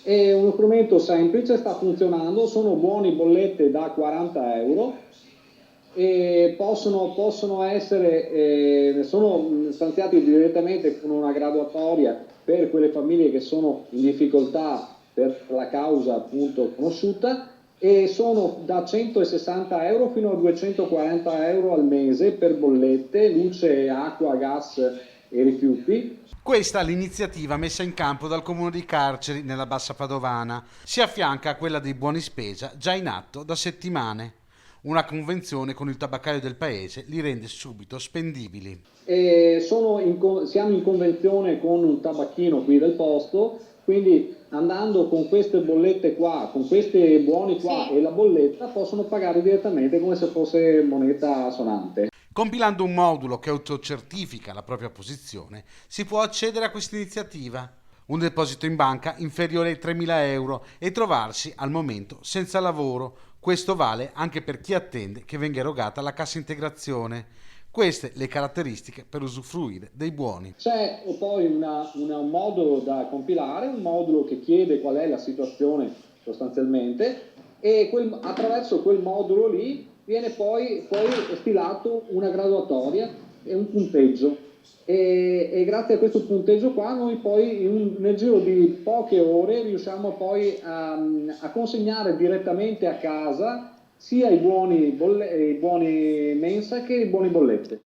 È uno strumento semplice, sta funzionando, sono buoni bollette da 40 euro e possono essere, sono stanziati direttamente con una graduatoria per quelle famiglie che sono in difficoltà per la causa appunto conosciuta e sono da 160 euro fino a 240 euro al mese per bollette, luce, acqua, gas e rifiuti. Questa è l'iniziativa messa in campo dal Comune di Carceri nella Bassa Padovana. Si affianca a quella dei buoni spesa già in atto da settimane. Una convenzione con il tabaccaio del paese li rende subito spendibili. Siamo in convenzione con un tabacchino qui del posto, quindi andando con queste bollette qua, con questi buoni qua Sì. e la bolletta, possono pagare direttamente come se fosse moneta sonante. Compilando un modulo che autocertifica la propria posizione, si può accedere a questa iniziativa. Un deposito in banca inferiore ai 3.000 euro e trovarsi al momento senza lavoro. Questo vale anche per chi attende che venga erogata la cassa integrazione. Queste le caratteristiche per usufruire dei buoni. C'è poi un modulo da compilare, un modulo che chiede qual è la situazione sostanzialmente e attraverso quel modulo lì viene poi stilato una graduatoria e un punteggio e grazie a questo punteggio qua noi poi nel giro di poche ore riusciamo poi a consegnare direttamente a casa sia i buoni mensa che i buoni bollette.